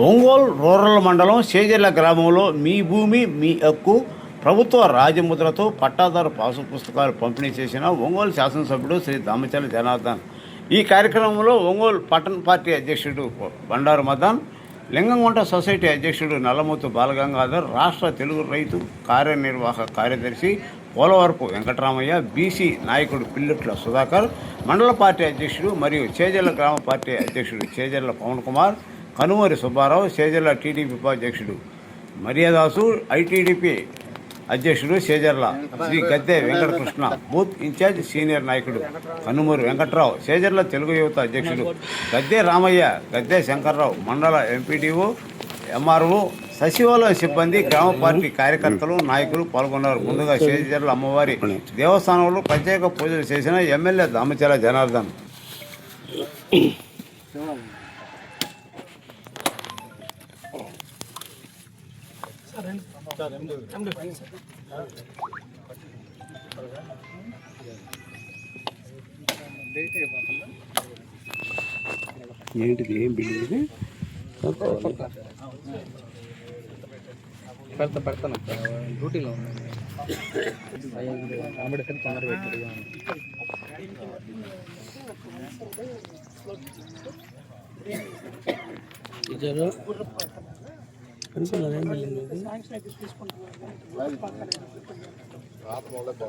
Ongole rural మండలం చేజర్ల గ్రామంలో మీ భూమి మీ హక్కు ప్రభుత్వ రాజముద్రతో పట్టాదారు పాసు పుస్తకాలు పంపిణీ చేసిన ఒంగోలు శాసనసభ్యుడు శ్రీ దామచర్ల జనార్దన్. ఈ కార్యక్రమంలో ఒంగోలు పట్టణ పార్టీ అధ్యక్షుడు బండారు మదన్, లింగంగుంట సొసైటీ అధ్యక్షుడు నల్లమూతు బాలగంగాధర్, రాష్ట్ర తెలుగు రైతు కార్యనిర్వాహక కార్యదర్శి పోలవరపు వెంకటరామయ్య, బీసీ నాయకుడు పిల్లట్ల సుధాకర్, మండల పార్టీ అధ్యక్షుడు మరియు చేజర్ల గ్రామ పార్టీ అధ్యక్షుడు చేజర్ల పవన్ కుమార్, కనుమూరి సుబ్బారావు, చేజర్ల టీడీపీ ఉపాధ్యక్షుడు మర్యాదాసు, ఐటీడీపీ అధ్యక్షుడు చేజర్ల శ్రీ గద్దె వెంకటకృష్ణ, బూత్ ఇన్ఛార్జ్ సీనియర్ నాయకుడు కనుమూరి వెంకట్రావు, చేజర్ల తెలుగు యువత అధ్యక్షుడు గద్దె రామయ్య, గద్దె శంకర్రావు, మండల ఎంపీడీఓ, ఎంఆర్ఓ, సచివాలయ సిబ్బంది, గ్రామ పార్టీ కార్యకర్తలు, నాయకులు పాల్గొన్నారు. ముందుగా చేజర్ల అమ్మవారి దేవస్థానంలో ప్రత్యేక పూజలు చేసిన ఎమ్మెల్యే దామచర్ల జనార్దన్. ఏంటిది, ఏం బిల్డింగ్ ఇది? పెడతాను డ్యూటీలో అంబేద్కర్ తొందర పెట్టాడు.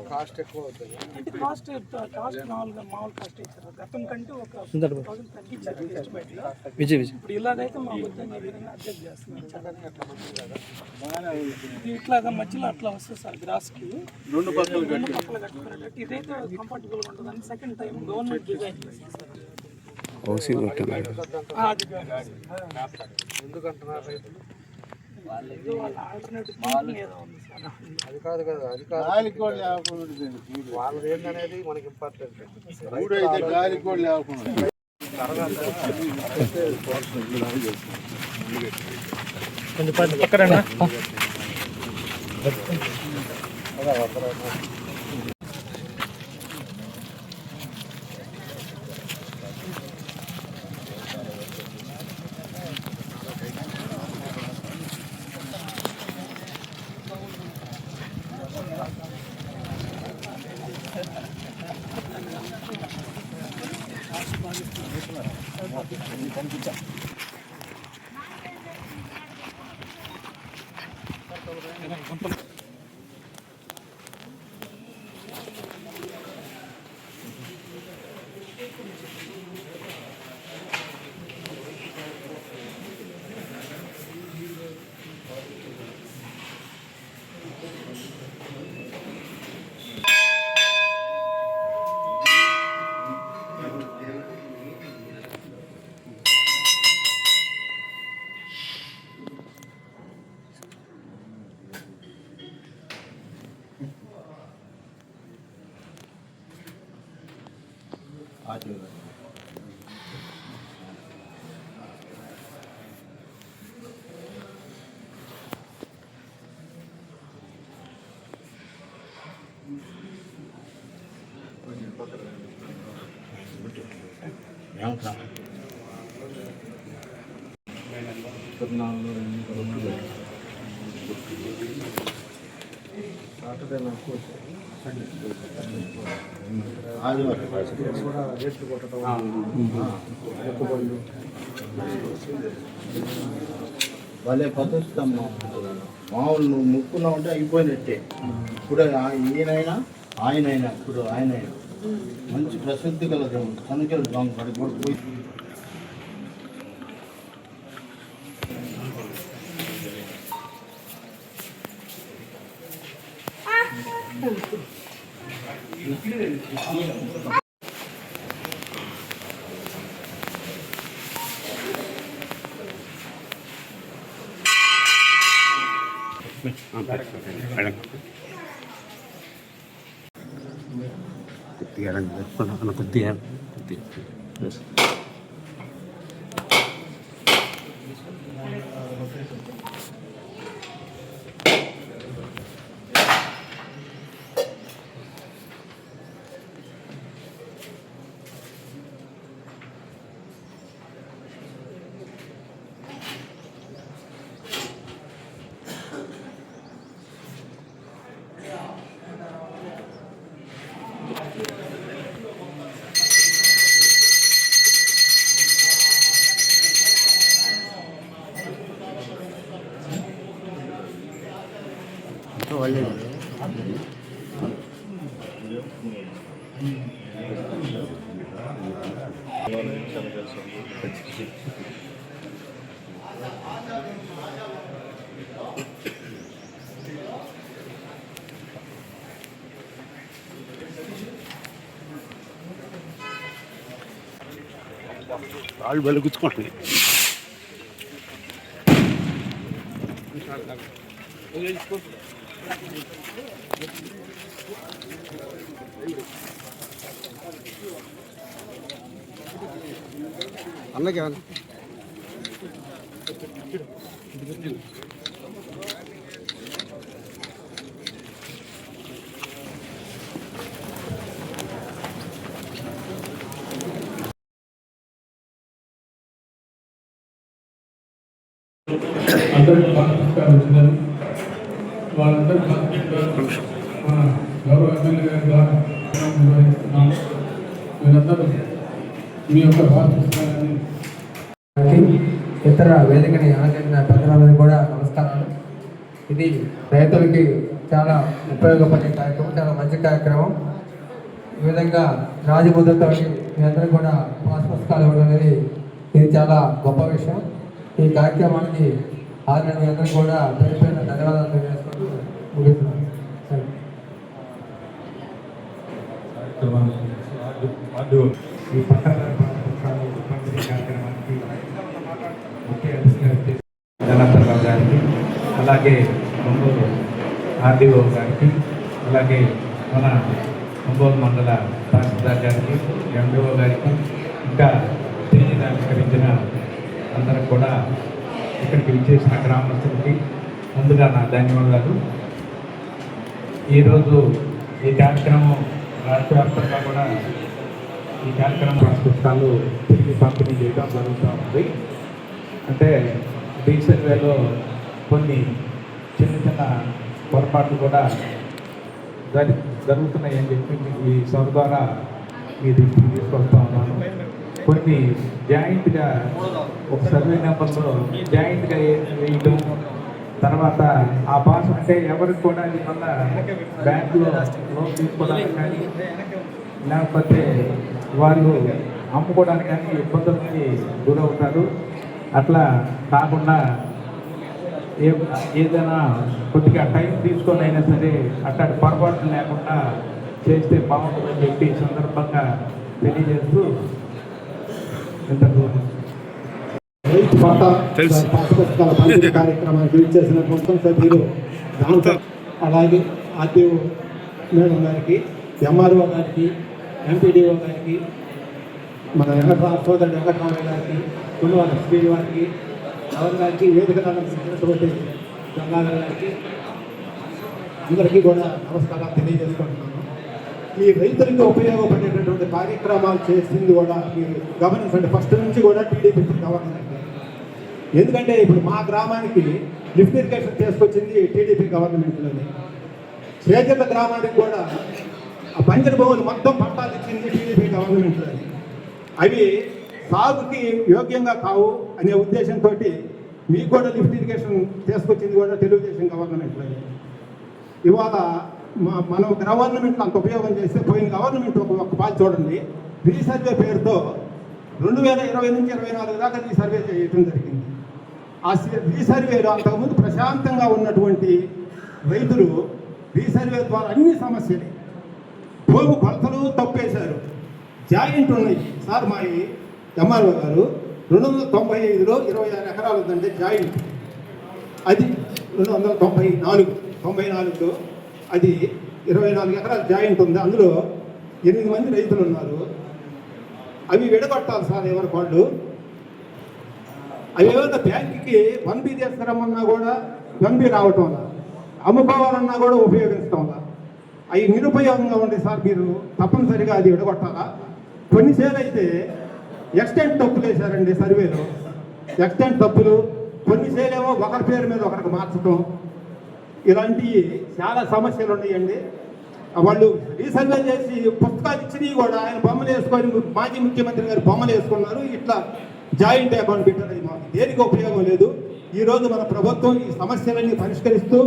కాస్ట్ ఎక్కువ అవుతుంది. కాస్ట్ మామూలు కాస్ట్ ఇచ్చారు. గతం కంటే ఒక 1000 తగ్గించారు ఎస్టిమేట్లో. ఇప్పుడు ఇలాగైతే మా వద్దని అడ్జస్ట్ చేస్తున్నారు. ఇట్లాగా మధ్యలో అట్లా వస్తుంది సార్ గ్రాస్కి రెండు పక్కలు కట్టుకునేటట్టు. ఇదైతే కంఫర్టబుల్గా ఉంటుందని సెకండ్ టైం గవర్నమెంట్ డిజైన్ చేసింది సార్. ఎందుకంటున్నారు రైతులు? అది కాదు కదా, అది కాదు. వాళ్ళది ఏంటనేది మనకి ఇంపార్టెంట్. కొంచెం పక్కన సాటర్డే నాకు రేట్లు కొట్టడం, వాళ్ళే పద్ధతిస్తాము. మామూలు నువ్వు ముక్కున్నావు అంటే అయిపోయినట్టే. ఇప్పుడు ఈయనైనా ఆయనైనా ఇప్పుడు ఆయనైనా మంచి ప్రసిద్ధి కలదు కనుకలు పడి పోయి కొద్దిగా కాళ్ళు వెలుగుచ్చుకుంటున్నాయి. అన్నకి అందరికీ నమస్కారం ఇచ్చినారు. వాళ్ళందరికీ గౌరవ ఎమ్మెల్యే గారి ద్వారా నిర్వహిస్తున్నాము. మీరందరూ మీ యొక్క భాగస్వామ్యాన్ని ఇతర వేదికని ఆచరించిన పెద్దలందరికీ కూడా నమస్కారాలు. ఇది రైతులకి చాలా ఉపయోగపడే కార్యక్రమం, చాలా మంచి కార్యక్రమం. ఈ విధంగా రాజముద్రతో మీ అందరూ కూడా పాస్ పుస్తకాలు ఇవ్వడం అనేది ఇది చాలా గొప్ప విషయం. ఈ కార్యక్రమానికి ఆల్రెడీ మీ అందరూ కూడా పేరు పేరున ధన్యవాదాలు తెలియజేసుకుంటూ ముగిస్తున్నాను. ఈ పట్టణ పంపిణీ కార్యక్రమానికి ముఖ్య అతిథిగా జనార్దన్ గారికి, అలాగే ఒంగోలు ఆర్డీఓ గారికి, అలాగే మన ఒంగోలు మండల తహసీల్దార్ గారికి, ఎండిఓ గారికి, ఇంకా స్టేజ్ అలంకరించిన అందరికి కూడా ఇక్కడికి విచ్చేసిన గ్రామస్తులకి ముందుగా నా ధన్యవాదాలు. ఈరోజు ఈ కార్యక్రమం రాష్ట్ర వ్యాప్తంగా కూడా ఈ కార్యక్రమం పుస్తకాలు తిరిగి పంపిణీ చేయడం జరుగుతూ ఉంది. అంటే రీసర్వేలో కొన్ని చిన్న చిన్న పొరపాట్లు కూడా జరుగుతున్నాయని చెప్పి ఈ సభ ద్వారా మీ దృష్టికి తీసుకొస్తా ఉన్నాను. కొన్ని జాయింట్గా ఒక సర్వే నెంబర్లో జాయింట్గా వేయటం, తర్వాత ఆ పాస్ అంటే ఎవరికి కూడా వల్ల బ్యాంకులో లోన్ తీసుకోవడానికి కానీ లేకపోతే వాళ్ళు అమ్ముకోవడానికి కానీ ఇబ్బందులకి గురవుతారు. అట్లా కాకుండా ఏదైనా కొద్దిగా టైం తీసుకొని అయినా సరే అట్లాంటి పొరపాట్లు లేకుండా చేస్తే బాగుంటుందని చెప్పి సందర్భంగా తెలియజేస్తూ రైతు పాత పుస్తకాల పంపిణీ కార్యక్రమానికి విచ్చేసిన మొత్తం సభ్యులు దాంతో అలాగే ఆర్టీఓ మేడం గారికి, ఎంఆర్ఓ గారికి, ఎంపీడీఓ గారికి, మన సోదరుడు వెంకటరామయ్య గారికి, కులవాళ్ళ శ్రీని వారికి, ఎవరి గారికి, వేదిక అలంకరించినటువంటి గంగాధర్ గారికి అందరికీ కూడా నమస్కారాలు తెలియజేసుకుంటున్నాను. ఈ రైతులకు ఉపయోగపడేటటువంటి కార్యక్రమాలు చేసింది కూడా మీరు గమనించండి. ఫస్ట్ నుంచి కూడా టీడీపీ గవర్నమెంట్. ఎందుకంటే ఇప్పుడు మా గ్రామానికి లిఫ్ట్ ఇరిగేషన్ చేసుకొచ్చింది టీడీపీ గవర్నమెంట్లోనే. చేజర్ల గ్రామానికి కూడా ఆ బంజరు భూములు మొత్తం పట్టాలు ఇచ్చింది టీడీపీ గవర్నమెంట్లోనే. అవి సాగుకి యోగ్యంగా కావు అనే ఉద్దేశంతో మీకు కూడా లిఫ్ట్ ఇరిగేషన్ చేసుకొచ్చింది కూడా తెలుగుదేశం గవర్నమెంట్లోనే. ఇవాళ మనం గవర్నమెంట్లో అంత ఉపయోగం చేస్తే పోయిన గవర్నమెంట్ ఒక పాలు చూడండి, రీసర్వే పేరుతో 2020 నుంచి 24 దాకా రీసర్వే చేయటం జరిగింది. ఆ రీసర్వేలో అంతకుముందు ప్రశాంతంగా ఉన్నటువంటి రైతులు రీసర్వే ద్వారా అన్ని సమస్యలు, భూమి కొలతలు తప్పేశారు, జాయింట్ ఉన్నాయి. సార్ మా ఎంఆర్ఓ గారు 295లో 26 ఎకరాలు ఉందంటే జాయింట్, అది 294లో అది 24 ఎకరాలు జాయింట్ ఉంది. అందులో 8 మంది రైతులు ఉన్నారు. అవి విడగొట్టాలి సార్ ఎవరి వాళ్ళు. అవి ఏమైనా బ్యాంకుకి 1B తీసుకురమ్మన్నా కూడా 1B రావటం వల్ల, అమ్ముకోవాలన్నా కూడా ఉపయోగించడం వల్ల అవి నిరుపయోగంగా ఉంది సార్. మీరు తప్పనిసరిగా అది విడగొట్టాలా. కొన్నిసేపు అయితే ఎక్స్టెంట్ తప్పులు వేశారండి సర్వేలో, ఎక్స్టెంట్ తప్పులు. కొన్నిసేలేమో ఒకరి పేరు మీద ఒకరికి మార్చడం, ఇలాంటి చాలా సమస్యలు ఉన్నాయండి. వాళ్ళు రీసర్వే చేసి పుస్తకాలు ఇచ్చినవి కూడా ఆయన బొమ్మలు వేసుకొని, మాజీ ముఖ్యమంత్రి గారు బొమ్మలు వేసుకున్నారు. ఇట్లా జాయింట్ అకౌంట్ పెట్టారు. మాకు దేనికి ఉపయోగం లేదు. ఈరోజు మన ప్రభుత్వం ఈ సమస్యలన్నీ పరిష్కరిస్తూ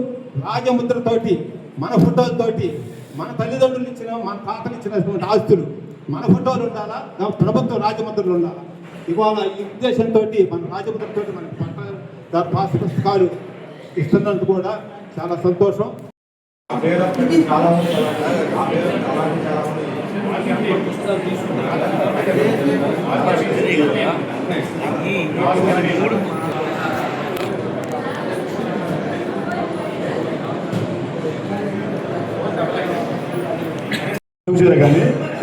రాజముద్రతోటి మన ఫోటోలతోటి మన తల్లిదండ్రులు ఇచ్చిన మన తాతలు ఇచ్చినటువంటి ఆస్తులు మన ఫోటోలు ఉండాలా, ప్రభుత్వం రాజముద్రలు ఉండాలా. ఇవాళ ఈ ఉద్దేశంతో మన రాజముద్రతో మనకి పట్టాదారు పాస్ పుస్తకాలు ఇస్తున్నందుకు కూడా చాలా సంతోషం. కానీ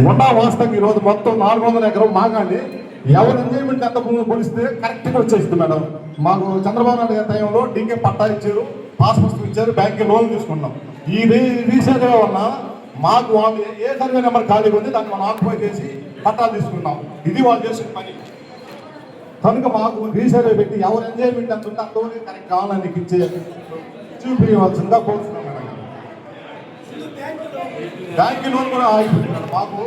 ఉండా వాస్తవం ఈరోజు మొత్తం 400 ఎకరం మాగాండి ఎవరు ఎంజాయ్మెంట్ ఎంత పోలిస్తే కరెక్ట్గా వచ్చేసింది మేడం. మాకు చంద్రబాబు నాయుడు గారి టైంలో డీకే పట్టా ఇచ్చారు, పాస్ పుస్తకం ఇచ్చారు, బ్యాంక్కి లోన్ తీసుకున్నాం. ఈ రీసర్వే వల్ల మాకు వాళ్ళు ఏ సర్వే నెంబర్ ఖాళీగా ఉంది దాన్ని మనం ఆక్యుపై చేసి పట్టాలు తీసుకున్నాం. ఇది వాళ్ళు చేసిన పని. కనుక మాకు రీసర్వే పెట్టి ఎవరు ఎంజాయ్మెంట్ ఎంత ఉంటే అంతవరకు కరెక్ట్ కావాలని ఇచ్చే చూపించవలసిందిగా కోరుతున్నాం మేడం. బ్యాంక్ లోన్ కూడా ఆగిపోయింది మేడం. మాకు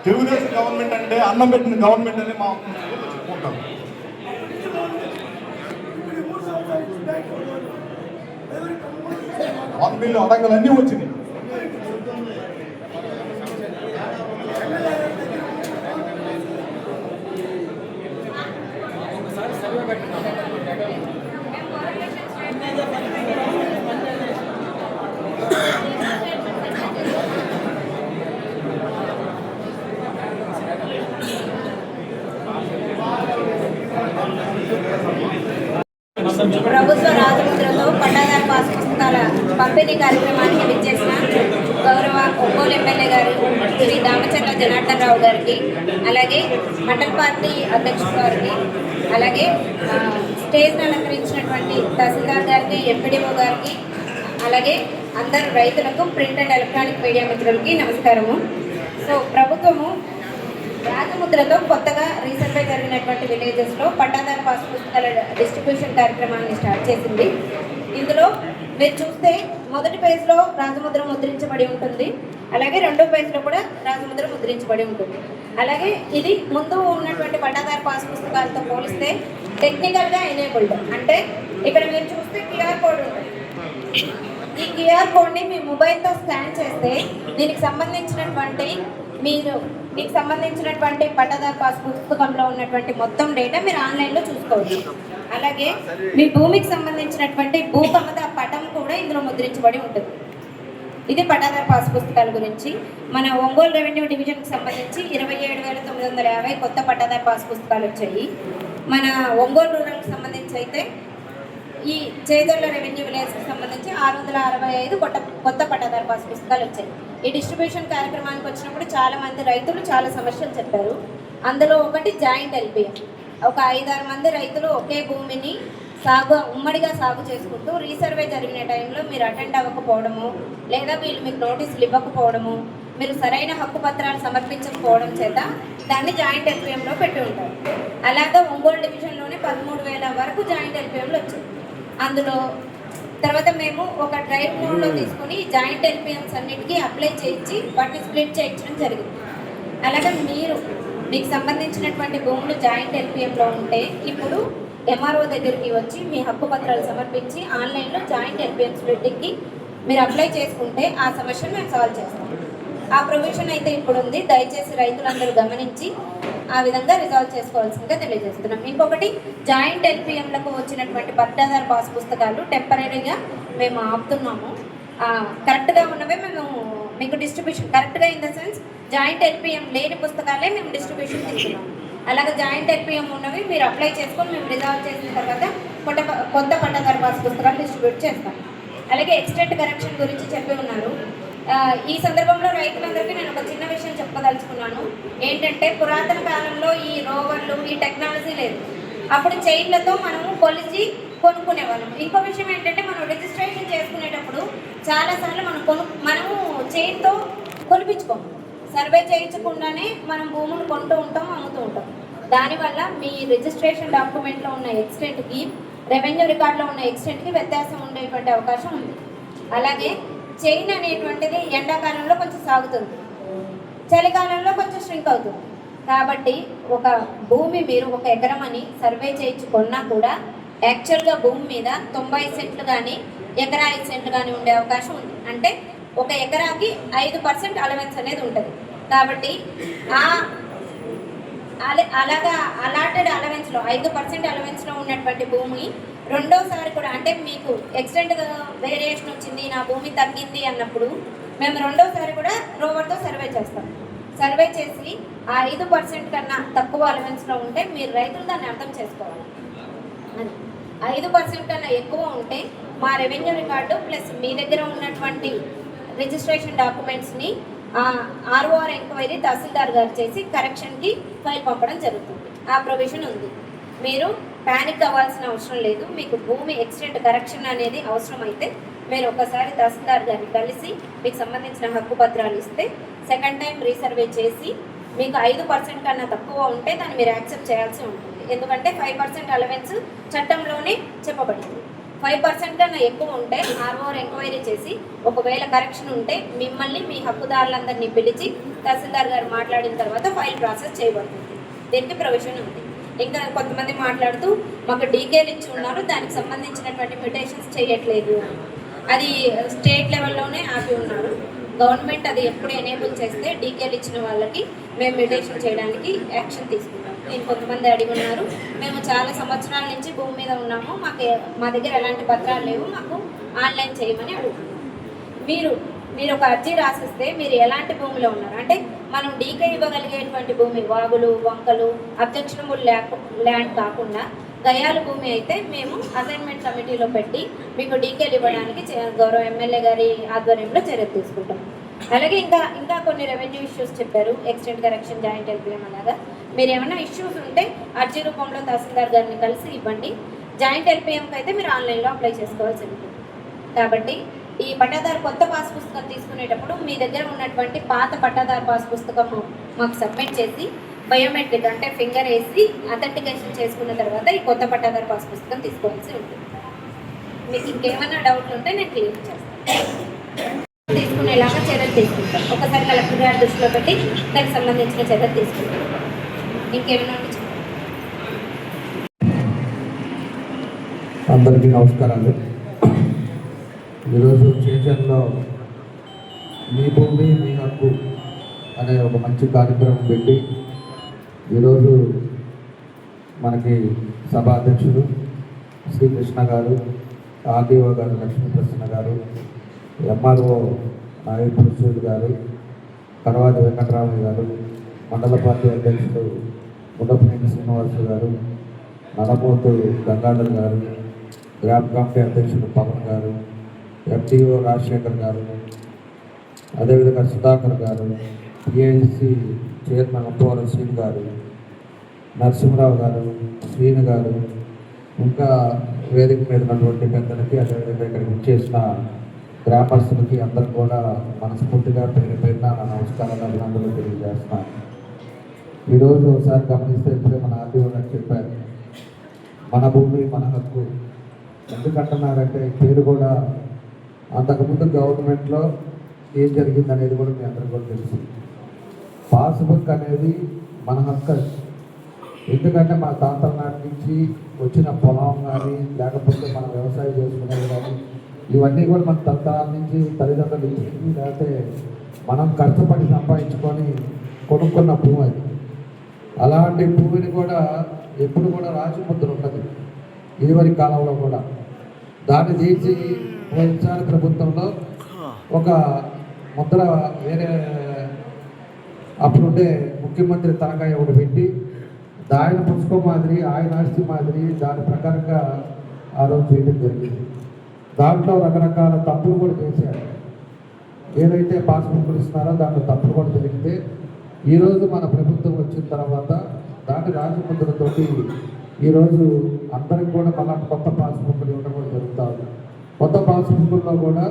తెలుగుదేశం గవర్నమెంట్ అంటే అన్నం పెట్టిన గవర్నమెంట్ అని మా చెప్పుకుంటాం. వన్ బిల్లు అడగలన్నీ వచ్చినాయి. ప్రభుత్వ రాజముద్రతో పట్టాదారు పాస్ పుస్తకాల పంపిణీ కార్యక్రమానికి విచ్చేసిన గౌరవ ఒంగోలు ఎమ్మెల్యే గారు శ్రీ దామచర్ల జనార్దన్ రావు గారికి, అలాగే మండల పార్టీ అధ్యక్షుడు గారికి, అలాగే స్టేజ్ను అలంకరించినటువంటి తహసీల్దార్ గారికి, ఎంపీడీఓ గారికి, అలాగే అందరు రైతులకు, ప్రింట్ అండ్ ఎలక్ట్రానిక్ మీడియా మిత్రులకి నమస్కారము. సో ప్రభుత్వము రాజముద్రతో కొత్తగా రీసెంట్గా జరిగినటువంటి విలేజెస్లో పట్టాదారు పాస్ పుస్తకాల డిస్ట్రిబ్యూషన్ కార్యక్రమాన్ని స్టార్ట్ చేసింది. ఇందులో మీరు చూస్తే మొదటి పేజ్లో రాజముద్ర ముద్రించబడి ఉంటుంది, అలాగే రెండో పేజ్లో కూడా రాజముద్ర ముద్రించబడి ఉంటుంది. అలాగే ఇది ముందు ఉన్నటువంటి పట్టాదారు పాస్ పుస్తకాలతో పోలిస్తే టెక్నికల్గా ఎనేబుల్డ్, అంటే ఇక్కడ మీరు చూస్తే QR కోడ్ ఉంటుంది. ఈ QR కోడ్ని మీ మొబైల్తో స్కాన్ చేస్తే దీనికి సంబంధించినటువంటి పట్టాదారు పాస్ పుస్తకంలో ఉన్నటువంటి మొత్తం డేటా మీరు ఆన్లైన్లో చూసుకోవచ్చు. అలాగే మీ భూమికి సంబంధించినటువంటి భూకమత పటం కూడా ఇందులో ముద్రించబడి ఉంటుంది. ఇది పట్టాదారు పాస్ పుస్తకాల గురించి. మన ఒంగోలు రెవెన్యూ డివిజన్కి సంబంధించి 27,950 కొత్త పట్టాదారు పాస్ పుస్తకాలు వచ్చాయి. మన ఒంగోలు రూరల్కి సంబంధించి అయితే ఈ చేదర్ల రెవెన్యూ విలేజ్కి సంబంధించి 665 కొత్త పట్టాదారు పాస్ పుస్తకాలు వచ్చాయి. ఈ డిస్ట్రిబ్యూషన్ కార్యక్రమానికి వచ్చినప్పుడు చాలామంది రైతులు చాలా సమస్యలు చెప్పారు. అందులో ఒకటి జాయింట్ ఎల్పిఎం. ఒక 5-6 మంది రైతులు ఒకే భూమిని ఉమ్మడిగా సాగు చేసుకుంటూ రీసర్వే జరిగిన టైంలో మీరు అటెండ్ అవ్వకపోవడము, లేదా వీళ్ళు మీకు నోటీసులు ఇవ్వకపోవడము, మీరు సరైన హక్కు పత్రాలు సమర్పించకపోవడం చేత దాన్ని జాయింట్ ఎల్పిఎంలో పెట్టి ఉంటారు. అలాగా ఒంగోలు డివిజన్లోనే 13,000 వరకు జాయింట్ ఎల్పిఎంలు వచ్చాయి. అందులో తర్వాత మేము ఒక డ్రైవ్ మోడ్లో తీసుకుని జాయింట్ ఎల్పిఎంస్ అన్నిటికీ అప్లై చేయించి వాటిని స్ప్లిట్ చేయించడం జరిగింది. అలాగే మీకు సంబంధించినటువంటి భూములు జాయింట్ ఎల్పిఎంలో ఉంటే ఇప్పుడు MRO దగ్గరికి వచ్చి మీ హక్కు పత్రాలు సమర్పించి ఆన్లైన్లో జాయింట్ ఎల్పిఎం స్ప్లిట్టింగ్కి మీరు అప్లై చేసుకుంటే ఆ సమస్యను మేము సాల్వ్ చేస్తాం. ఆ ప్రొవిజన్ అయితే ఇప్పుడు ఉంది. దయచేసి రైతులందరూ గమనించి ఆ విధంగా రిజాల్వ్ చేసుకోవాల్సిందిగా తెలియజేస్తున్నాం. ఇంకొకటి, జాయింట్ ఎల్పిఎంలకు వచ్చినటువంటి పట్టాదారు పాస్ పుస్తకాలు టెంపరీగా మేము ఆపుతున్నాము. కరెక్ట్గా ఉన్నవే మేము మీకు డిస్ట్రిబ్యూషన్, కరెక్ట్గా in the sense joint LPM లేని పుస్తకాలే మేము డిస్ట్రిబ్యూషన్ తీసుకున్నాము. అలాగే జాయింట్ ఎల్పిఎం ఉన్నవి మీరు అప్లై చేసుకొని మేము రిజాల్వ్ చేసిన తర్వాత కొత్త పట్టాదారు పాస్ పుస్తకాలు డిస్ట్రిబ్యూట్ చేస్తాం. అలాగే ఎక్స్టెంట్ కరెక్షన్ గురించి చెప్పి ఉన్నారు. ఈ సందర్భంలో రైతులందరికీ నేను ఒక చిన్న విషయం చెప్పదలుచుకున్నాను. ఏంటంటే పురాతన కాలంలో ఈ రోవర్లు, ఈ టెక్నాలజీ లేదు. అప్పుడు చైన్లతో మనము కొలిచి కొనుక్కునేవాళ్ళం. ఇంకో విషయం ఏంటంటే మనం రిజిస్ట్రేషన్ చేసుకునేటప్పుడు చాలాసార్లు మనము చైన్తో కొలిపించుకోము. సర్వే చేయించకుండానే మనం భూములు కొంటూ ఉంటాం, అమ్ముతూ ఉంటాం. దానివల్ల మీ రిజిస్ట్రేషన్ డాక్యుమెంట్లో ఉన్న ఎక్స్టెంట్కి, రెవెన్యూ రికార్డులో ఉన్న ఎక్స్టెంట్కి వ్యత్యాసం ఉండేటువంటి అవకాశం ఉంది. అలాగే చైన్ అనేటువంటిది ఎండాకాలంలో కొంచెం సాగుతుంది, చలికాలంలో కొంచెం ష్రింక్ అవుతుంది. కాబట్టి ఒక భూమి మీరు 1 ఎకరం అని సర్వే చేయించుకున్నా కూడా యాక్చువల్గా భూమి మీద 90 సెంట్లు కానీ ఎకరా 5 సెంట్లు కానీ ఉండే అవకాశం ఉంది. అంటే ఒక ఎకరాకి 5% అలవెన్స్ అనేది ఉంటుంది. కాబట్టి అలాగా అలాటెడ్ అలవెన్స్లో 5% అలవెన్స్లో ఉన్నటువంటి భూమి రెండోసారి కూడా, అంటే మీకు ఎక్స్టెంట్ వేరియేషన్ వచ్చింది, నా భూమి తగ్గింది అన్నప్పుడు మేము రెండోసారి కూడా రోవర్తో సర్వే చేస్తాం. సర్వే చేసి ఆ 5% కన్నా తక్కువ అలవెన్స్లో ఉంటే మీరు రైతులు దాన్ని అర్థం చేసుకోవాలి. అది 5% కన్నా ఎక్కువ ఉంటే మా రెవెన్యూ రికార్డు ప్లస్ మీ దగ్గర ఉన్నటువంటి రిజిస్ట్రేషన్ డాక్యుమెంట్స్ని ఆర్ఓఆర్ ఎంక్వైరీ తహసీల్దార్ గారు చేసి కరెక్షన్కి ఫైల్ పంపడం జరుగుతుంది. ఆ ప్రొవిజన్ ఉంది. మీరు ప్యానిక్ అవ్వాల్సిన అవసరం లేదు. మీకు భూమి ఎక్స్టెంట్ కరెక్షన్ అనేది అవసరమైతే మీరు ఒకసారి తహసీల్దార్ గారిని కలిసి మీకు సంబంధించిన హక్కు పత్రాలు ఇస్తే సెకండ్ టైం రీసర్వే చేసి మీకు 5% కన్నా తక్కువ ఉంటే దాన్ని మీరు యాక్సెప్ట్ చేయాల్సి ఉంటుంది. ఎందుకంటే 5% అలవెన్స్ చట్టంలోనే చెప్పబడింది. 5% కన్నా ఎక్కువ ఉంటే ఆర్ఓఆర్ ఎంక్వైరీ చేసి ఒకవేళ కరెక్షన్ ఉంటే మిమ్మల్ని మీ హక్కుదారులందరినీ పిలిచి తహసీల్దార్ గారు మాట్లాడిన తర్వాత ఫైల్ ప్రాసెస్ చేయబడుతుంది. దీనికి ప్రొవిజన్ ఉంది. ఇంకా కొంతమంది మాట్లాడుతూ మాకు డీకేలు ఇచ్చి ఉన్నారు, దానికి సంబంధించినటువంటి మ్యూటేషన్స్ చేయట్లేదు, అది స్టేట్ లెవెల్లోనే ఆపి ఉన్నారు. గవర్నమెంట్ అది ఎప్పుడు ఎనేబుల్ చేస్తే డీకేలు ఇచ్చిన వాళ్ళకి మేము మ్యూటేషన్ చేయడానికి యాక్షన్ తీసుకుంటాం. నేను కొంతమంది అడిగి ఉన్నారు, మేము చాలా సంవత్సరాల నుంచి భూమి మీద ఉన్నాము, మా దగ్గర ఎలాంటి పత్రాలు లేవు, మాకు ఆన్లైన్ చేయమని అడుగుతున్నాం. మీరు ఒక అర్జీ రాసిస్తే మీరు ఎలాంటి భూమిలో ఉన్నారు అంటే మనం డీకే ఇవ్వగలిగేటువంటి భూమి వాగులు వంకలు అబ్జెక్షనబుల్ ల్యాండ్ కాకుండా గయాల భూమి అయితే మేము అసైన్మెంట్ కమిటీలో పెట్టి మీకు డీకేలు ఇవ్వడానికి గౌరవ ఎమ్మెల్యే గారి ఆధ్వర్యంలో చర్యలు తీసుకుంటాం. అలాగే ఇంకా కొన్ని రెవెన్యూ ఇష్యూస్ చెప్పారు, ఎక్స్టెంట్ కరెక్షన్, జాయింట్ ఎల్పిఎం. అలాగా మీరు ఏమైనా ఇష్యూస్ ఉంటే అర్జీ రూపంలో తహసీల్దార్ గారిని కలిసి ఇవ్వండి. జాయింట్ ఎల్పిఎంకి అయితే మీరు ఆన్లైన్లో అప్లై చేసుకోవాల్సి ఉంటుంది. కాబట్టి ఈ పట్టాదారు కొత్త పాస్ పుస్తకం తీసుకునేటప్పుడు మీ దగ్గర ఉన్నటువంటి పాత పట్టాదారు పాస్ పుస్తకము మాకు సబ్మిట్ చేసి బయోమెట్రిక్ అంటే ఫింగర్ వేసి అథెంటికేషన్ చేసుకున్న తర్వాత ఈ కొత్త పట్టాదారు పాస్ పుస్తకం తీసుకోవాల్సి ఉంటుంది. మీకు ఇంకేమైనా డౌట్లు ఉంటే నేను క్లియర్ చేస్తాను. తీసుకునేలాగా చర్యలు తీసుకుంటాం. ఒకసారి కలెక్టర్ గారి దృష్టిలో పెట్టి దానికి సంబంధించిన చర్యలు తీసుకుంటాం. ఇంకేమైనా ఉంటే అందరికీ నమస్కారాలు. ఈరోజు చేచర్లో మీ భూమి మీ హక్కు అనే ఒక మంచి కార్యక్రమం పెట్టి ఈరోజు మనకి సభ అధ్యక్షుడు శ్రీకృష్ణ గారు, ఆర్డీఓ గారు లక్ష్మీప్రసన్న గారు, ఎంఆర్ఓ నాయకుడు గారు, కరవాది వెంకటరామయ్య గారు, మండల పార్టీ అధ్యక్షుడు ముద్దపనేని శ్రీనివాసు గారు, నడమోతు గంగాధర్ గారు, గ్రామ కమిటీ అధ్యక్షుడు పవన్ గారు, ఎఫ్టీఓ రాజశేఖర్ గారు, అదేవిధంగా సుధాకర్ గారు, పిఐసి చైర్మన్ అప్పవరం శ్రీను గారు, నరసింహరావు గారు, శ్రీను గారు, ఇంకా వేదిక మీద ఉన్నటువంటి పెద్దలకి, అదేవిధంగా ఇక్కడికి వచ్చేసిన గ్రామస్తులకి అందరూ కూడా మనస్ఫూర్తిగా పేరు పేరున నా నమస్కారాలు అభినందనలు తెలియజేస్తున్నాను. ఈరోజు ఒకసారి గమనిస్తే ఇప్పుడే మన ఆర్డీఓ గారు చెప్పారు, మన భూమి మన హక్కు. ఎందుకంటున్నారంటే పేరు కూడా అంతకుముందు గవర్నమెంట్లో ఏం జరిగింది అనేది కూడా మీ అందరికీ కూడా తెలుసు. పాస్బుక్ అనేది మన హక్కు. ఎందుకంటే మన తాతల నాటి నుంచి వచ్చిన పొలం కానీ లేకపోతే మనం వ్యవసాయం చేసుకునేది కానీ ఇవన్నీ కూడా మన తరాల నుంచి తల్లిదండ్రులు ఇచ్చింది, లేకపోతే మనం కష్టపడి సంపాదించుకొని కొనుక్కున్న భూమి అది. అలాంటి భూమిని కూడా ఎప్పుడు కూడా రాజముద్ర ఉంటుంది. ఇదివరకు కాలంలో కూడా దాన్ని తీసి పోయినసారి ప్రభుత్వంలో ఒక ముద్ర వేరే అప్పుడుండే ముఖ్యమంత్రి తనఖా ఒకటి పెట్టి ఆయన పుస్తకం మాదిరి ఆయన ఆస్తి మాదిరి దాని ప్రకారంగా ఆ రోజు చేయడం జరిగింది. దాంట్లో రకరకాల తప్పులు కూడా చేశారు. ఏదైతే పాస్బుక్లు ఇస్తున్నారో దాంట్లో తప్పులు కూడా జరిగితే ఈరోజు మన ప్రభుత్వం వచ్చిన తర్వాత దాని రాజముద్రతోటి ఈరోజు అందరికి కూడా మళ్ళీ కొత్త పాస్బుక్లు ఇవ్వడం కూడా జరుగుతుంది. కొత్త పాస్బుక్లో కూడా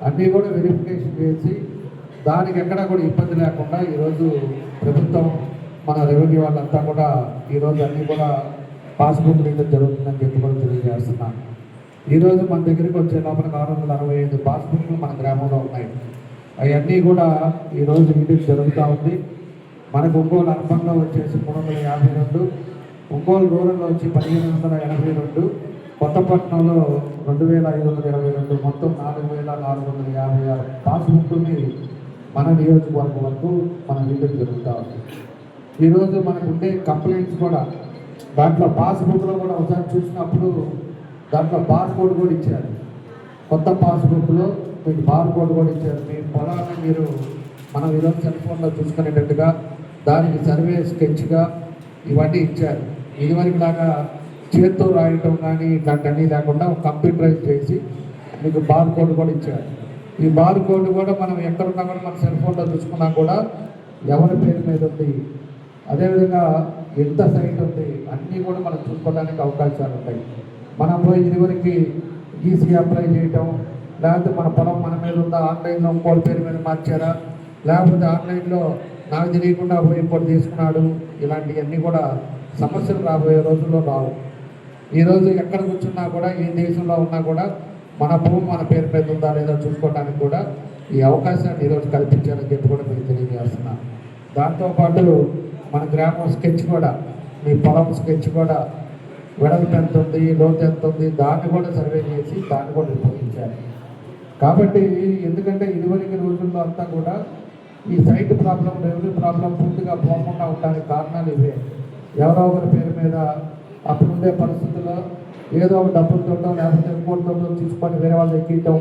అన్నీ కూడా వెరిఫికేషన్ చేసి దానికి ఎక్కడా కూడా ఇబ్బంది లేకుండా ఈరోజు ప్రభుత్వం మన రెవెన్యూ వాళ్ళంతా కూడా ఈరోజు అన్నీ కూడా పాస్బుక్లు ఇవ్వడం జరుగుతుందని చెప్పి కూడా తెలియజేస్తున్నాను. ఈరోజు మన దగ్గరికి వచ్చే లోపల 665 పాస్బుక్లు మన గ్రామంలో ఉన్నాయి. అవన్నీ కూడా ఈరోజు ఇంటికి జరుగుతూ ఉంది. మనకు ఒంగోలు అర్బన్లో వచ్చేసి 352, ఒంగోలు రూరల్లో వచ్చి 1582, కొత్తపట్నంలో 2522 మొత్తం 4456 పాస్బుక్ని మన నియోజకవర్గం వరకు మనం ఇవ్వడం జరుగుతూ ఉంది. ఈరోజు మనకు ఉండే కంప్లైంట్స్ కూడా దాంట్లో పాస్బుక్లో కూడా ఒకసారి చూసినప్పుడు దాంట్లో బార్కోడ్ కూడా ఇచ్చారు. కొత్త పాస్బుక్లో మీకు బార్కోడ్ కూడా ఇచ్చారు. మీ పొలాన్ని మీరు మనం ఈరోజు సెల్ ఫోన్లో చూసుకునేటట్టుగా దానికి సర్వే స్కెచ్గా ఇవన్నీ ఇచ్చారు. ఇదివరకు లాగా చేత్తో రాయటం కానీ ఇట్లాంటివన్నీ లేకుండా కంప్యూటరైజ్ చేసి మీకు బార్కోడ్ కూడా ఇచ్చారు. ఈ బార్కోడ్ కూడా మనం ఎక్కడున్నా కూడా మన సెల్ ఫోన్లో చూసుకున్నా కూడా ఎవరి పేరు మీద ఉంది, అదేవిధంగా ఎంత సైట్ ఉంది, అన్నీ కూడా మనం చూసుకోవడానికి అవకాశాలు ఉంటాయి. మనం పోయి ఇదివరకు ఈసీ అప్లై చేయటం, లేకపోతే మన పొలం మన మీద ఉందా, ఆన్లైన్లో ఇంకోటి పేరు మీద మార్చారా, లేకపోతే ఆన్లైన్లో నాకు తెలియకుండా పోయి ఇంకోటి తీసుకున్నాడు, ఇలాంటివన్నీ కూడా సమస్యలు రాబోయే రోజుల్లో రావు. ఈరోజు ఎక్కడ కూర్చున్నా కూడా ఏ దేశంలో ఉన్నా కూడా మన భూమి మన పేరు మీద ఉందా లేదా చూసుకోవడానికి కూడా ఈ అవకాశాన్ని ఈరోజు కల్పించారని చెప్పి కూడా మీకు తెలియజేస్తున్నాను. దాంతోపాటు మన గ్రామం స్కెచ్ కూడా, మీ పొలం స్కెచ్ కూడా వెడల్పు ఎంత ఉంది, లోతు ఎంత ఉంది, దాన్ని కూడా సర్వే చేసి దాన్ని కూడా ఉపయోగించారు. కాబట్టి ఎందుకంటే ఇదివరకు రోజుల్లో అంతా కూడా ఈ సైట్ ప్రాబ్లం, రెవెన్యూ ప్రాబ్లం పూర్తిగా పోకుండా ఉండడానికి కారణాలు ఇవే. ఎవరో ఒకరి పేరు మీద అప్పుడుండే పరిస్థితుల్లో ఏదో ఒక డబ్బులతో లేకపోతే కోర్టుతో తీసుకొని వేరే వాళ్ళు ఎక్కియటం,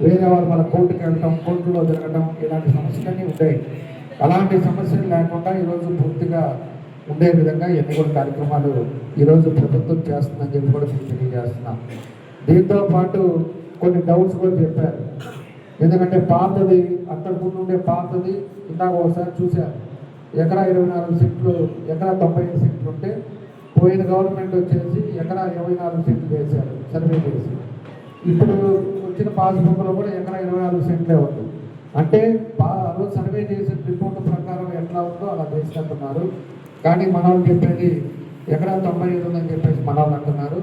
వేరే వాళ్ళు మన కోర్టుకి వెళ్ళటం, కోర్టులో జరగటం, ఇలాంటి సమస్యలన్నీ ఉంటాయి. అలాంటి సమస్యలు లేకుండా ఈరోజు పూర్తిగా ఉండే విధంగా ఎన్ని కూడా కార్యక్రమాలు ఈరోజు ప్రభుత్వం చేస్తుందని చెప్పి కూడా మీకు తెలియజేస్తున్నాం. దీంతో పాటు కొన్ని డౌట్స్ కూడా చెప్పారు. ఎందుకంటే పాతది అక్కడ ముందు ఉండే పాతది ఇందాక ఒకసారి చూశారు, ఎకరా 24 సెంట్లు, ఎకరా 95 సెంట్లు ఉంటే పోయిన గవర్నమెంట్ వచ్చేసి ఎకరా 24 సెంట్లు వేశారు సర్వే చేసి. ఇప్పుడు వచ్చిన పాస్బుక్లో కూడా ఎకరా 24 సెంట్లే ఉంది. అంటే రోజు సర్వే చేసిన రిపోర్ట్ ప్రకారం ఎట్లా ఉందో అలా వేసినట్టున్నారు. కానీ మన వాళ్ళు చెప్పేది ఎకరా 95 ఉందని చెప్పేసి మన వాళ్ళు అంటున్నారు.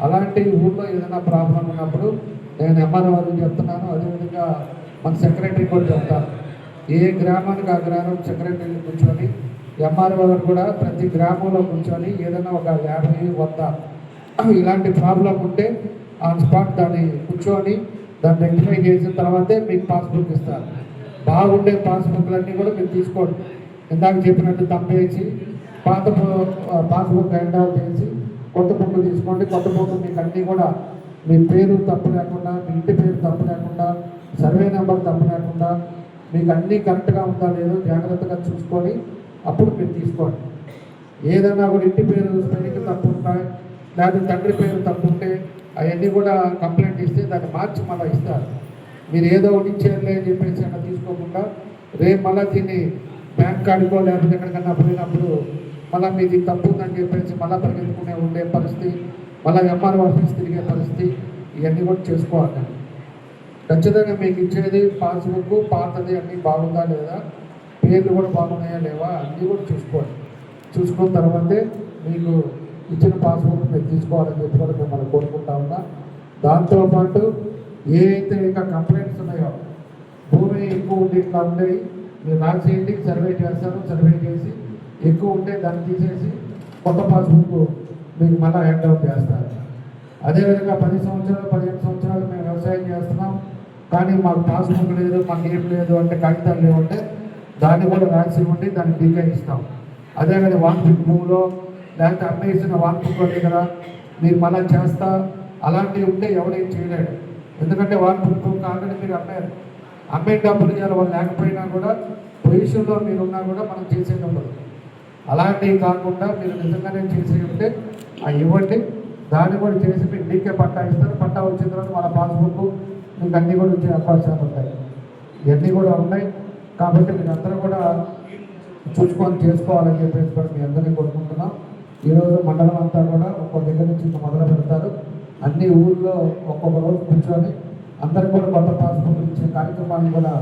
అలాంటి ఊళ్ళో ఏదైనా ప్రాబ్లం ఉన్నప్పుడు నేను ఎంఆర్ఓ వారికి చెప్తున్నాను, అదేవిధంగా మన సెక్రటరీ కూడా చెప్తాను. ఏ గ్రామానికి ఆ గ్రామం సెక్రటరీని కూర్చొని ఎంఆర్ఓ గారు కూడా ప్రతి గ్రామంలో కూర్చొని ఏదైనా ఒక 50-100 ఇలాంటి ప్రాబ్లం ఉంటే ఆన్ స్పాట్ దాన్ని కూర్చొని దాన్ని రెక్టిఫై చేసిన తర్వాతే మీకు పాస్బుక్ ఇస్తారు. బాగుండే పాస్బుక్లన్నీ కూడా మీరు తీసుకోండి. ఇందాక చెప్పినట్టు తప్పేసి పాత పాస్బుక్ హ్యాండ్ ఓవర్ చేసి కొత్త బుక్ తీసుకోండి. కొత్త బుక్ మీకు అన్నీ కూడా మీ పేరు తప్పు లేకుండా, మీ ఇంటి పేరు తప్పు లేకుండా, సర్వే నెంబర్ తప్పు లేకుండా మీకు అన్నీ కరెక్ట్గా ఉందా లేదో జాగ్రత్తగా చూసుకొని అప్పుడు మీరు తీసుకోండి. ఏదన్నా కూడా ఇంటి పేరు స్పెల్లింగ్ తప్పు ఉంటాయి, లేకపోతే తండ్రి పేరు తప్పు ఉంటే అవన్నీ కూడా కంప్లైంట్ ఇస్తే దాన్ని మార్చి మళ్ళీ ఇస్తారు. మీరు ఏదో ఒకటి ఇచ్చేయాలి అని చెప్పేసి అక్కడ తీసుకోకుండా రేపు మళ్ళీ దీన్ని బ్యాంక్ కార్డుకో లేకపోతే ఎక్కడికన్నా పోయినప్పుడు మళ్ళీ మీది తప్పు ఉందని చెప్పేసి మళ్ళీ పరిగెత్తుకునే ఉండే పరిస్థితి, మళ్ళీ ఎంఆర్ఓ ఆఫీస్ తిరిగే పరిస్థితి, ఇవన్నీ కూడా చేసుకోవాలి. ఖచ్చితంగా మీకు ఇచ్చేది పాస్బుక్ పాతది అన్నీ బాగుందా లేదా, పేర్లు కూడా బాగున్నాయా లేవా అన్నీ కూడా చూసుకోండి. చూసుకున్న తర్వాతే మీకు ఇచ్చిన పాస్బుక్ మీరు తీసుకోవాలని చెప్పి కూడా మిమ్మల్ని కోరుకుంటా ఉన్నా. దాంతోపాటు ఏ అయితే ఇంకా కంప్లైంట్స్ ఉన్నాయో, భూమి ఎక్కువ ఉండి ఇట్లా ఉండేవి మీరు రాసేయండి, సర్వే చేస్తారు. సర్వే చేసి ఎక్కువ ఉంటే దాన్ని తీసేసి కొత్త పాస్బుక్ మీకు మళ్ళీ హ్యాండ్ అవుట్ చేస్తారు. అదేవిధంగా 10 సంవత్సరాలు 15 సంవత్సరాలు మేము వ్యవసాయం చేస్తున్నాం, కానీ మాకు పాస్బుక్ లేదు, మాకు ఏం లేదు అంటే కాగితాలు లేవంటే దాన్ని కూడా రాసి ఇవ్వండి, దాన్ని డీకే ఇస్తాం. అదేవిధంగా వాన్పుక్ భూమిలో లేకపోతే అమ్మేసిన వాన్పుక్ దగ్గర మీరు మళ్ళీ చేస్తా అలాంటివి ఉంటే ఎవరేం చేయలేడు. ఎందుకంటే వాన్పుక్ ఆల్రెడీ మీరు అమ్మే డబ్బులు ఇవ్వాలి, వాళ్ళు లేకపోయినా కూడా పొజిషన్లో మీరు ఉన్నా కూడా మనం చేసేటప్పుడు అలాంటివి కాకుండా మీరు నిజంగానే చేసి ఉంటే అవి ఇవ్వండి. దాన్ని కూడా చేసి మీకు డీకే పట్టా ఇస్తారు. పట్టా వచ్చిన తర్వాత మన పాస్బుక్ మీకు అన్నీ కూడా వచ్చే అవకాశాలు ఉంటాయి. ఇవన్నీ కూడా ఉన్నాయి. కాబట్టి మీరు అందరూ కూడా చూసుకొని చేసుకోవాలని చెప్పేసి కూడా మీ అందరినీ కోరుకుంటున్నాం. ఈరోజు మండలం అంతా కూడా ఒక్కొక్క దగ్గర నుంచి మొదలు పెడతారు. అన్ని ఊళ్ళో ఒక్కొక్క రోజు కూర్చొని అందరూ కూడా కొత్త పాస్బుక్ ఇచ్చే కార్యక్రమాన్ని కూడా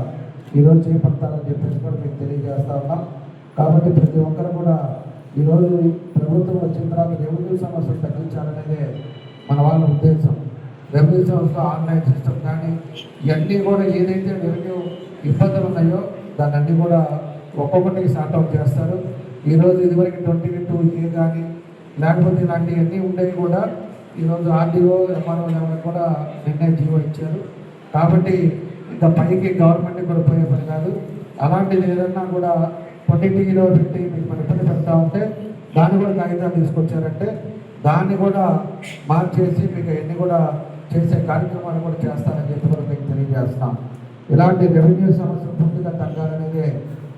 ఈరోజు చేపడతారని చెప్పేసి కూడా మీకు తెలియజేస్తా ఉన్నాం. కాబట్టి ప్రతి ఒక్కరు కూడా ఈరోజు ప్రభుత్వం వచ్చిన తర్వాత రెవెన్యూ సమస్యలు తగ్గించాలనేదే మన వాళ్ళ ఉద్దేశం. రెవెన్యూ సంస్థ ఆన్లైన్ సిస్టమ్ కానీ ఇవన్నీ కూడా ఏదైతే రెవెన్యూ ఇబ్బందులు ఉన్నాయో దాన్ని అన్నీ కూడా ఒక్కొక్కటి సార్ట్అవుట్ చేస్తారు. ఈరోజు ఇదివరకు 22A కానీ లేకపోతే ఇలాంటివన్నీ ఉండేవి కూడా ఈరోజు ఆర్డీఓ ఎంఆర్ఓ లెవెల్ కూడా నిర్ణయ జీవో ఇచ్చారు. కాబట్టి ఇంకా పైకి గవర్నమెంట్ కూడా పోయే పని కాదు. అలాంటిది ఏదన్నా కూడా పొన్నిటిలో పెట్టి మీకు మన ఇబ్బంది పెడతా ఉంటే దాన్ని కూడా కాగితాలు తీసుకొచ్చారంటే దాన్ని కూడా మార్చేసి మీకు ఎన్ని కూడా చేసే కార్యక్రమాలు కూడా చేస్తారని చెప్పి కూడా మీకు తెలియజేస్తాం. ఇలాంటి రెవెన్యూ సమస్యలు పూర్తిగా తగ్గాలనేదే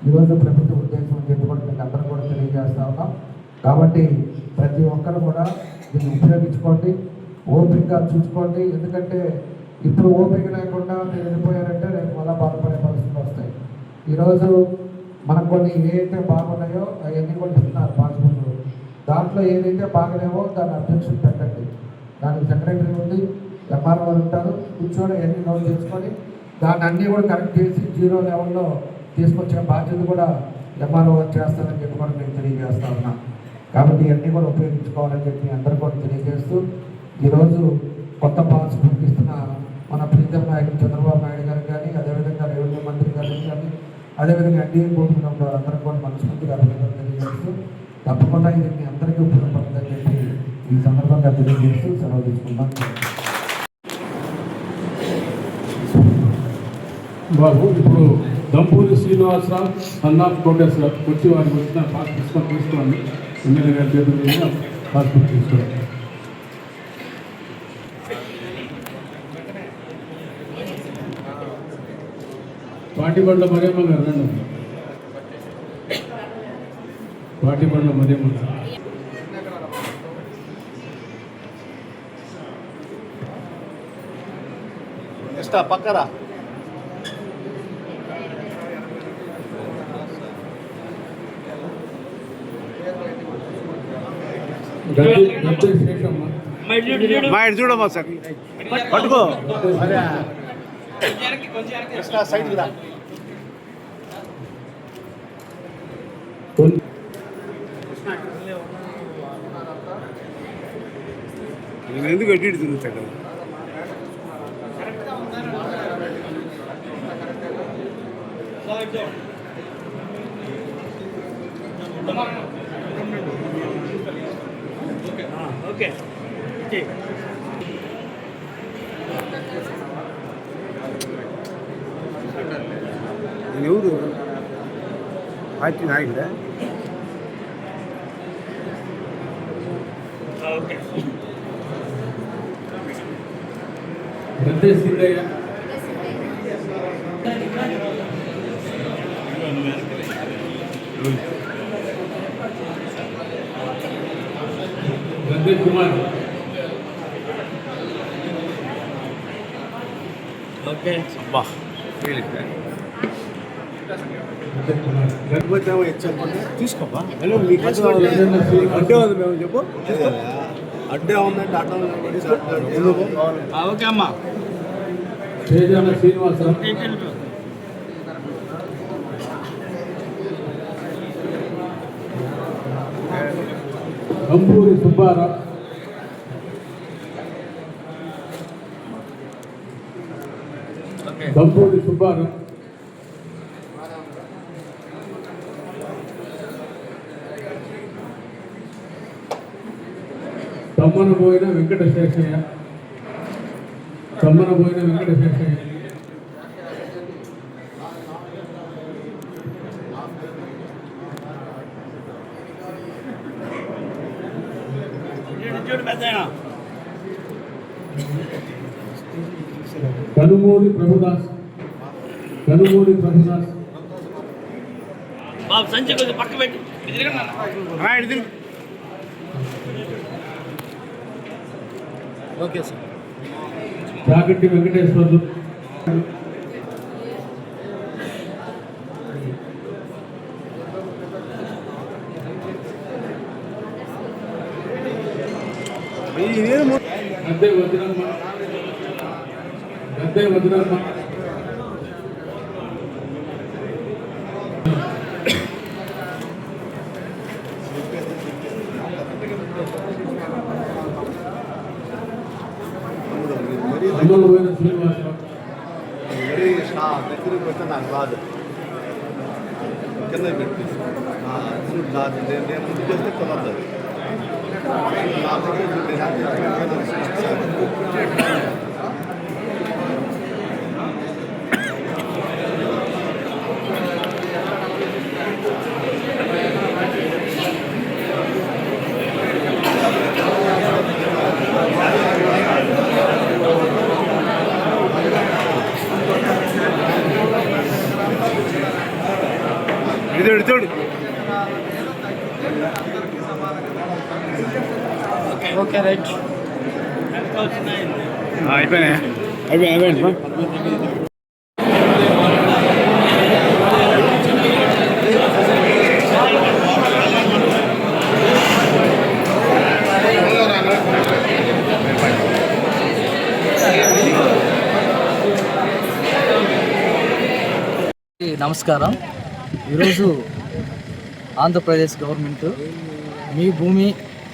ఈరోజు ప్రభుత్వ ఉద్దేశం అని చెప్పి కూడా మీకు అందరూ కూడా తెలియజేస్తా ఉన్నాం. కాబట్టి ప్రతి ఒక్కరు కూడా దీన్ని ఉపయోగించుకోండి, ఓపికగా చూసుకోండి. ఎందుకంటే ఇప్పుడు ఓపిక లేకుండా మీరు వెళ్ళిపోయారంటే రేపు మళ్ళీ బాధపడే పరిస్థితులు వస్తాయి. ఈరోజు మనకు కొన్ని ఏదైతే బాగున్నాయో అవన్నీ కూడా ఇస్తున్నారు పాస్బుక్లు. దాంట్లో ఏదైతే బాగలేవో దాన్ని అబ్జెక్షన్ పెట్టండి. దానికి సెక్రటరీ ఉంది, ఎంఆర్ఓ ఉంటారు, కూర్చొని అన్ని నోట్ చేసుకొని దాన్ని అన్నీ కూడా కరెక్ట్ చేసి 0 లెవెల్లో తీసుకొచ్చే బాధ్యత కూడా ఎంఆర్ఓ చేస్తారని చెప్పి కూడా మేము తెలియజేస్తా ఉన్నాం. కాబట్టి ఇవన్నీ కూడా ఉపయోగించుకోవాలని చెప్పి అందరూ కూడా తెలియజేస్తూ ఈరోజు కొత్త పాస్బుక్ ఇస్తున్న మన ప్రీతం నాయకుడు చంద్రబాబు నాయుడు గారు కానీ, అదేవిధంగా రెవెన్యూ మంత్రి గారు కానీ, అదేవిధంగా ఎన్డీఏ బోర్డు అందరూ కూడా మనస్ఫూర్తిగా అభినందనలు తెలియజేస్తూ తప్పకుండా ఇది మీ అందరికీ ఉపయోగపడుతుందని చెప్పి ఈ సందర్భంగా తెలియజేస్తూ సెలవు తీసుకుంటాం. బాబు ఇప్పుడు దంపూరి శ్రీనివాసరావు అన్నాఫ్ కోటేశ్వర వచ్చి వారికి వచ్చిన పాస్ పుస్తకం తీసుకోండి. ఎమ్మెల్యే గారి చేతుల మీద పాస్బుక్ తీసుకోండి. పాటిబండ్ల మరియమ్మ గారు రండి. పాటిబండ్ల మరియమ్మ గారు పక్కరా మా ఇటు చూడమ్మా సార్, పట్టుకో. సైడ్ ఎందుకు ఎట్టి తిరుగుతాడు? ఓకే ఎవరు పార్టీ నాయకుడా? గద్దే సిద్ధయ్య, గద్దే కుమార్, ఓకే అబ్బా తీసుకోపా. అడ్డే ఉంది మేము చెప్పు. అడ్డే ఉందంటే అడ్డం. ఓకే అమ్మా. తేజాల శ్రీనివాసరావు, గంపూరి సుబ్బారావు, గంపూరి సుబ్బారావు, తమ్మనబోయిన వెంకటశేషయ్య, తమ్మనబోయిన వెంకటశేషయ్య, కనుమూరి ప్రభుదాస్, కనుమూరి ప్రభుదాస్, బాబు సంచి కొద్దిగా పక్క పెట్టి ఓకే సార్. జాగంటి వెంకటేశ్వర్లు, గద్దే వదినమ్మ, గద్దే వదినమ్మ, అమలపోయిన శ్రీనివాసరావు, దగ్గర పెట్ట నాకు రాదు, కింద పెట్టి నేను ముందుకు వస్తే కుదరదు. నా దగ్గర అయిపోయినాయి. నమస్కారం. ఈరోజు ఆంధ్రప్రదేశ్ గవర్నమెంట్ మీ భూమి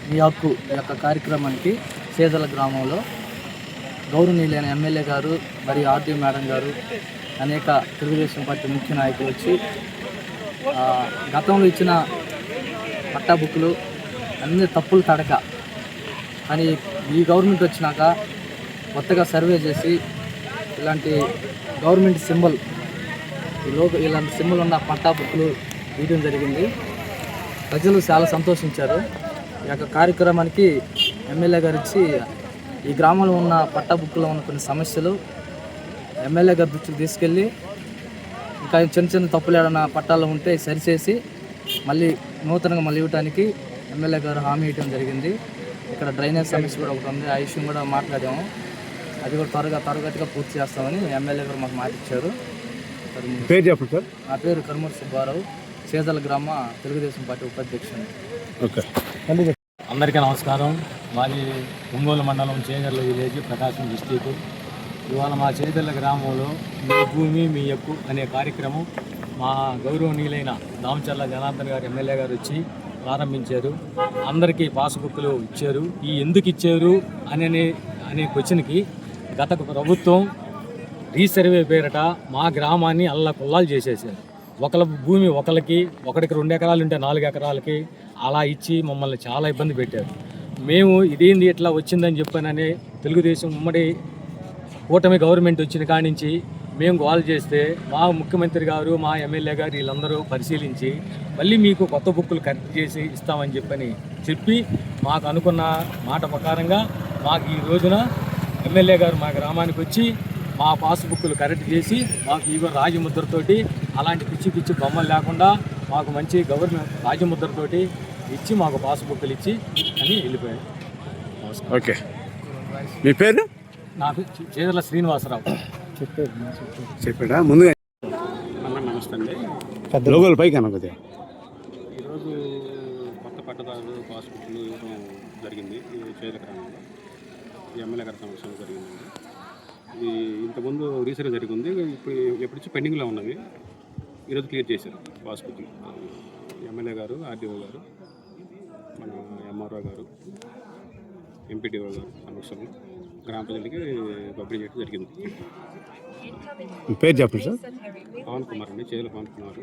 మీ హక్కు ఈ యొక్క కార్యక్రమానికి సేదల గ్రామంలో గౌరవనీయులైన ఎమ్మెల్యే గారు మరియు ఆర్డీ మేడం గారు అనేక తెలుగుదేశం పార్టీ ముఖ్య నాయకులు వచ్చి గతంలో ఇచ్చిన పట్టా బుక్కులు అన్ని తప్పులు తడక అని ఈ గవర్నమెంట్ వచ్చినాక కొత్తగా సర్వే చేసి ఇలాంటి గవర్నమెంట్ సింబల్ ఇలాంటి సింబల్ ఉన్న పట్టా బుక్కులు ఇవ్వడం జరిగింది. ప్రజలు చాలా సంతోషించారు. ఈ యొక్క కార్యక్రమానికి ఎమ్మెల్యే గారు ఇచ్చి ఈ గ్రామంలో ఉన్న పట్టా బుక్కులో ఉన్న కొన్ని సమస్యలు ఎమ్మెల్యే గారి దృష్టికి తీసుకెళ్ళి ఇంకా చిన్న చిన్న తప్పులు ఏదైనా పట్టాలు ఉంటే సరిచేసి మళ్ళీ నూతనంగా మళ్ళీ ఇవ్వడానికి ఎమ్మెల్యే గారు హామీ ఇవ్వడం జరిగింది. ఇక్కడ డ్రైనేజ్ సమస్య కూడా ఒకటి ఉంది. ఆ విషయం కూడా మాట్లాడాము. అది కూడా త్వరగతిగా పూర్తి చేస్తామని ఎమ్మెల్యే గారు మాకు మాట ఇచ్చారు. పేరు చెప్పండి సార్. నా పేరు కర్మూరి సుబ్బారావు, సేదల గ్రామ తెలుగుదేశం పార్టీ ఉపాధ్యక్షుడు. ఓకే. అందరికీ నమస్కారం. మాది ఒంగోలు మండలం చేజర్ల విలేజ్, ప్రకాశం డిస్టిక్. ఇవాళ మా చేజర్ల గ్రామంలో మీ భూమి మీ హక్కు అనే కార్యక్రమం మా గౌరవనీయులైన దామచర్ల జనార్దన్ గారు ఎమ్మెల్యే గారు వచ్చి ప్రారంభించారు. అందరికీ పాస్బుక్లు ఇచ్చారు. ఈ ఎందుకు ఇచ్చారు అనే క్వశ్చన్కి గత ప్రభుత్వం రీసర్వే పేరట మా గ్రామాన్ని అల్లకొల్లాలు చేసేసారు. ఒకళ్ళ భూమి ఒకరికి 2 ఎకరాలు ఉంటే 4 ఎకరాలకి అలా ఇచ్చి మమ్మల్ని చాలా ఇబ్బంది పెట్టారు. మేము ఇదేంది ఇట్లా వచ్చిందని చెప్పానని తెలుగుదేశం ఉమ్మడి కూటమి గవర్నమెంట్ వచ్చిన కాడి నుంచి మేము గోల్ చేస్తే మా ముఖ్యమంత్రి గారు మా ఎమ్మెల్యే గారు వీళ్ళందరూ పరిశీలించి మళ్ళీ మీకు కొత్త బుక్కులు కరెక్ట్ చేసి ఇస్తామని చెప్పి మాకు అనుకున్న మాట ప్రకారంగా మాకు ఈ రోజున ఎమ్మెల్యే గారు మా గ్రామానికి వచ్చి మా పాస్బుక్లు కరెక్ట్ చేసి మాకు ఇగో రాజముద్రతోటి అలాంటి పిచ్చి బొమ్మలు లేకుండా మాకు మంచి గవర్నమెంట్ రాజముద్రతోటి ఇచ్చి మాకు పాస్బుక్లు ఇచ్చి అని వెళ్ళిపోయాయి. ఓకే. మీ పేరు? నాకు చేదర్ల శ్రీనివాసరావు. చెప్పాడా ముందుగా? నమస్తే అండి. లోగోలు పైకి అనుకోతే. ఈరోజు కొత్త పట్టదారులు పాస్బుక్లు ఇవ్వడం జరిగింది చేదల గ్రామంలో. ఎమ్మెల్యే గారి సమక్షంలో జరిగిందండి. ఇది ఇంతకుముందు రీసర్వే జరిగింది. ఇప్పుడు ఎప్పటి నుంచి పెండింగ్లో ఉన్నది. ఈరోజు క్లియర్ చేశారు పాస్బుక్. ఎమ్మెల్యే గారు, ఆర్డీఓ గారు, మన ఎంఆర్ఓ గారు, ఎంపీడీఓ గారు సమక్షంలో గ్రామ ప్రజలకి పంపిణీ చేయడం జరిగింది. పేరు చెప్పండి సార్. పవన్ కుమార్ అండి, చేదల పవన్ కుమార్,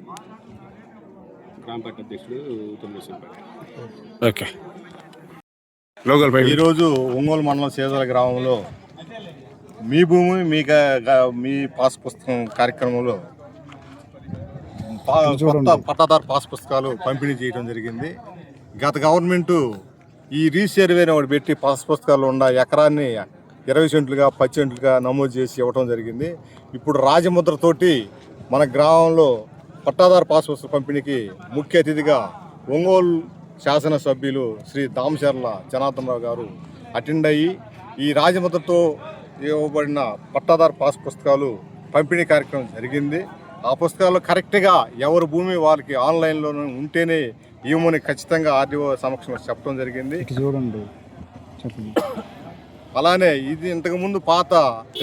గ్రామ పార్టీ అధ్యక్షుడు తెలుగుదేశం పార్టీ. ఓకే. లోగోలు పైకి. ఈరోజు ఒంగోలు మండలం చేదల గ్రామంలో మీ భూమి మీ పాస్ పుస్తకం కార్యక్రమంలో కొత్త పట్టాదారు పాస్ పుస్తకాలు పంపిణీ చేయడం జరిగింది. గత గవర్నమెంటు ఈ రీసర్వేని ఒకటి పెట్టి పాస్ పుస్తకాలు ఉన్న ఎకరాన్ని 20 సెంట్లుగా 10 సెంట్లుగా నమోదు చేసి ఇవ్వడం జరిగింది. ఇప్పుడు రాజముద్రతోటి మన గ్రామంలో పట్టాదారు పాస్ పుస్తక పంపిణీకి ముఖ్య అతిథిగా ఒంగోలు శాసనసభ్యులు శ్రీ దామచర్ల జనార్దన్ రావు గారు అటెండ్ అయ్యి ఈ రాజముద్రతో ఇవ్వబడిన పట్టాదారు పాస్ పుస్తకాలు పంపిణీ కార్యక్రమం జరిగింది. ఆ పుస్తకాలు కరెక్ట్గా ఎవరి భూమి వాళ్ళకి ఆన్లైన్లో ఉంటేనే ఇవ్వమని ఖచ్చితంగా ఆర్డీఓ సమక్షంలో చెప్పడం జరిగింది. చూడండి. అలానే ఇది ఇంతకుముందు పాత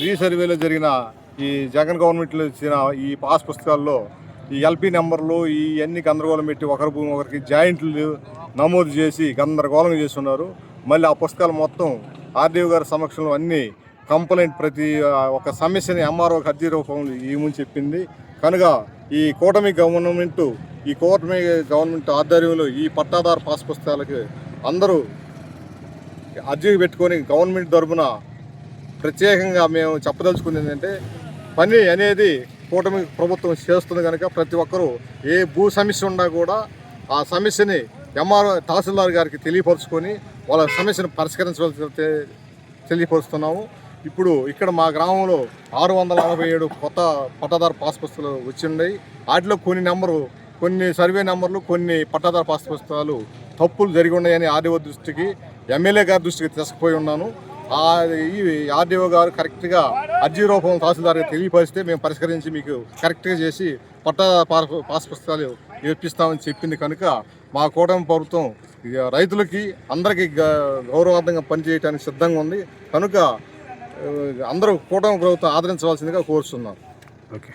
రీసర్వేలో జరిగిన ఈ జగన్ గవర్నమెంట్లో ఇచ్చిన ఈ పాస్ పుస్తకాల్లో ఈ ఎల్పీ నెంబర్లు ఈ అన్ని గందరగోళం పెట్టి ఒకరి భూమి ఒకరికి జాయింట్లు నమోదు చేసి గందరగోళం చేస్తున్నారు. మళ్ళీ ఆ పుస్తకాలు మొత్తం ఆర్డీఓ గారి సమక్షంలో అన్ని కంప్లైంట్ ప్రతి ఒక సమస్యని ఎంఆర్ఓకి అర్జీ రూపంలో ఇవ్వమని చెప్పింది. కనుక ఈ కూటమి గవర్నమెంట్ ఆధ్వర్యంలో ఈ పట్టాదారు పాస్ పుస్తకాలకి అందరూ అర్జీ పెట్టుకొని గవర్నమెంట్ తరఫున ప్రత్యేకంగా మేము చెప్పదలుచుకుంది ఏంటంటే పని అనేది కూటమి ప్రభుత్వం చేస్తుంది కనుక ప్రతి ఒక్కరూ ఏ భూ సమస్య ఉన్నా కూడా ఆ సమస్యని ఎంఆర్ఓ తహసీల్దార్ గారికి తెలియపరుచుకొని వాళ్ళ సమస్యను పరిష్కరించవలసి తెలియపరుస్తున్నాము. ఇప్పుడు ఇక్కడ మా గ్రామంలో 647 కొత్త పట్టాదారు పాస్ పుస్తకాలు వచ్చిన్నాయి. వాటిలో కొన్ని సర్వే నెంబర్లు కొన్ని పట్టాదారు పాస్ పుస్తకాలు తప్పులు జరిగి ఉన్నాయని ఆర్డీఓ దృష్టికి ఎమ్మెల్యే గారి దృష్టికి తీసుకుపోయి ఉన్నాను. ఈ ఆర్డీఓ గారు కరెక్ట్గా అర్జీ రూపం తహసీల్దార్కి తెలియపరిస్తే మేము పరిష్కరించి మీకు కరెక్ట్గా చేసి పట్టా పాస్ పుస్తకాలు ఇప్పిస్తామని చెప్పింది కనుక మా కూటమి ప్రభుత్వం రైతులకి అందరికీ గౌరవార్థంగా పనిచేయడానికి సిద్ధంగా ఉంది కనుక అందరూ కూటమి ప్రభుత్వం ఆదరించవలసిందిగా కోరుతున్నాం. ఓకే.